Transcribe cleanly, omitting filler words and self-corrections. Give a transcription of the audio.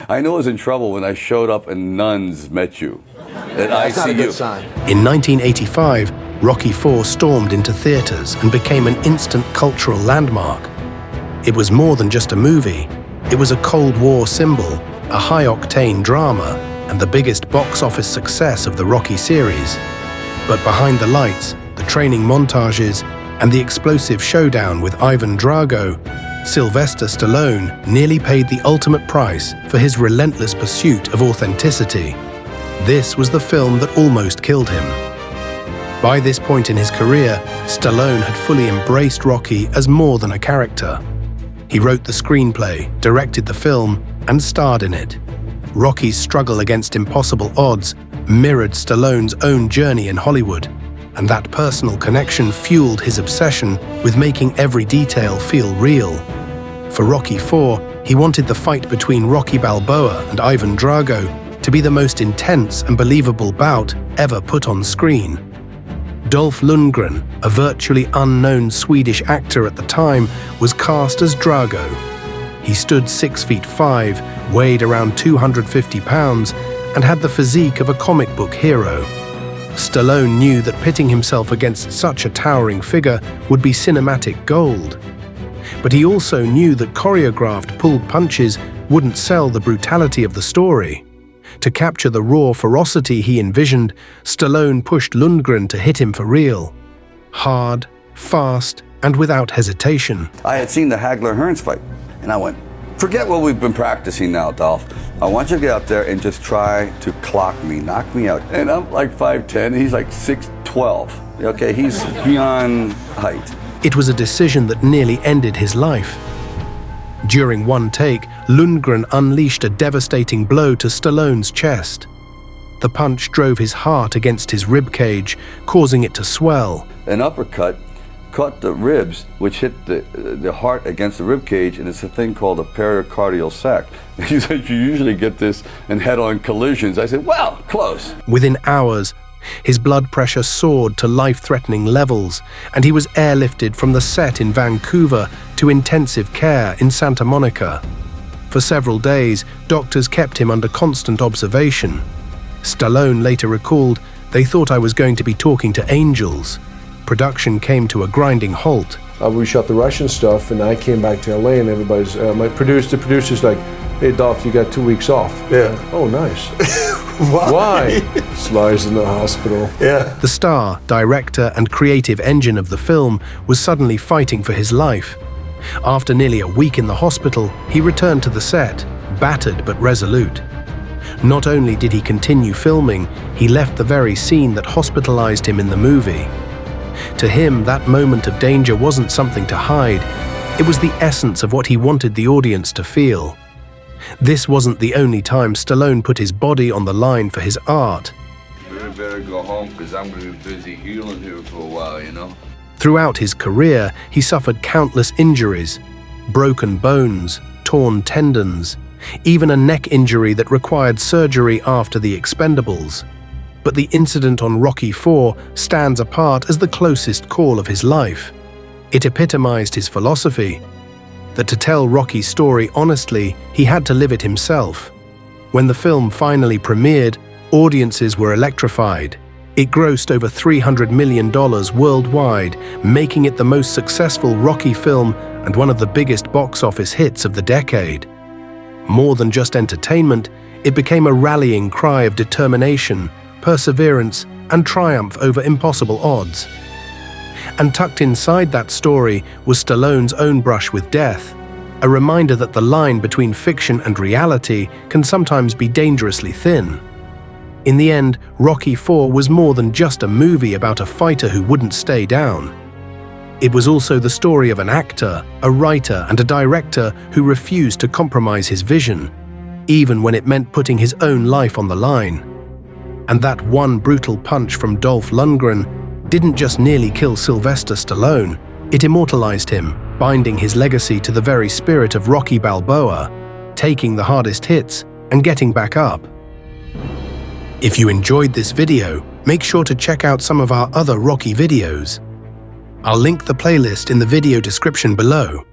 I knew I was in trouble when I showed up and nuns met you at That's not a ICU. good sign. In 1985, Rocky IV stormed into theaters and became an instant cultural landmark. It was more than just a movie. It was a Cold War symbol, a high-octane drama, and the biggest box office success of the Rocky series. But behind the lights, the training montages, and the explosive showdown with Ivan Drago, Sylvester Stallone nearly paid the ultimate price for his relentless pursuit of authenticity. This was the film that almost killed him. By this point in his career, Stallone had fully embraced Rocky as more than a character. He wrote the screenplay, directed the film, and starred in it. Rocky's struggle against impossible odds mirrored Stallone's own journey in Hollywood, and that personal connection fueled his obsession with making every detail feel real. For Rocky IV, he wanted the fight between Rocky Balboa and Ivan Drago to be the most intense and believable bout ever put on screen. Dolph Lundgren, a virtually unknown Swedish actor at the time, was cast as Drago. He stood 6'5", weighed around 250 pounds, and had the physique of a comic book hero. Stallone knew that pitting himself against such a towering figure would be cinematic gold. But he also knew that choreographed pulled punches wouldn't sell the brutality of the story. To capture the raw ferocity he envisioned, Stallone pushed Lundgren to hit him for real. Hard, fast, and without hesitation. I had seen the Hagler-Hearns fight, and I went, forget what we've been practicing now, Dolph. I want you to get out there and just try to clock me, knock me out. And I'm like 5'10", he's like 6'12". Okay, he's beyond height. It was a decision that nearly ended his life. During one take, Lundgren unleashed a devastating blow to Stallone's chest. The punch drove his heart against his ribcage, causing it to swell. An uppercut caught the ribs, which hit the heart against the rib cage, and it's a thing called a pericardial sac. He said you usually get this in head-on collisions. I said, well, close. Within hours, his blood pressure soared to life-threatening levels, and he was airlifted from the set in Vancouver to intensive care in Santa Monica. For several days, doctors kept him under constant observation. Stallone later recalled, "They thought I was going to be talking to angels." Production came to a grinding halt. We shot the Russian stuff, and I came back to LA, and everybody's the producer's like, "Hey Dolph, you got 2 weeks off." Yeah. Oh, nice. Why? Sly's in the hospital. Yeah. The star, director, and creative engine of the film was suddenly fighting for his life. After nearly a week in the hospital, he returned to the set, battered but resolute. Not only did he continue filming, he left the very scene that hospitalized him in the movie. To him, that moment of danger wasn't something to hide. It was the essence of what he wanted the audience to feel. This wasn't the only time Stallone put his body on the line for his art. You better go home, because I'm going to be busy healing here for a while, you know? Throughout his career, he suffered countless injuries, broken bones, torn tendons, even a neck injury that required surgery after The Expendables. But the incident on Rocky IV stands apart as the closest call of his life. It epitomized his philosophy, that to tell Rocky's story honestly, he had to live it himself. When the film finally premiered, audiences were electrified. It grossed over $300 million worldwide, making it the most successful Rocky film and one of the biggest box office hits of the decade. More than just entertainment, it became a rallying cry of determination, perseverance, and triumph over impossible odds. And tucked inside that story was Stallone's own brush with death, a reminder that the line between fiction and reality can sometimes be dangerously thin. In the end, Rocky IV was more than just a movie about a fighter who wouldn't stay down. It was also the story of an actor, a writer, and a director who refused to compromise his vision, even when it meant putting his own life on the line. And that one brutal punch from Dolph Lundgren didn't just nearly kill Sylvester Stallone, it immortalized him, binding his legacy to the very spirit of Rocky Balboa, taking the hardest hits and getting back up. If you enjoyed this video, make sure to check out some of our other Rocky videos. I'll link the playlist in the video description below.